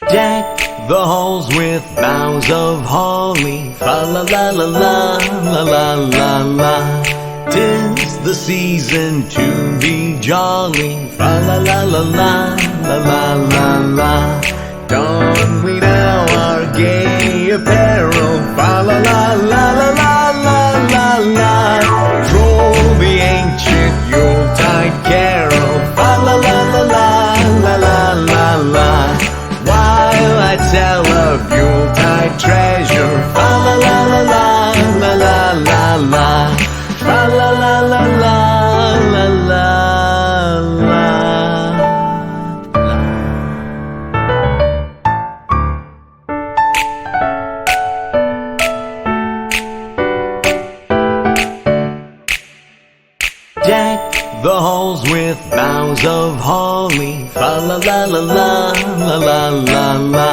Deck the halls with boughs of holly, fa la la la la la la la la. 'Tis the season to be jolly, fa la la la la la la la la. Don we now our gay apparel, fa la la la la la la la la. Troll the ancient Yuletide carol, fa la la la la la la la la. While I tell of Yuletide treasure, fa la la la la la la la la, fa la la la la la la la. Deck the halls with boughs of holly, fa la la la la la la la la.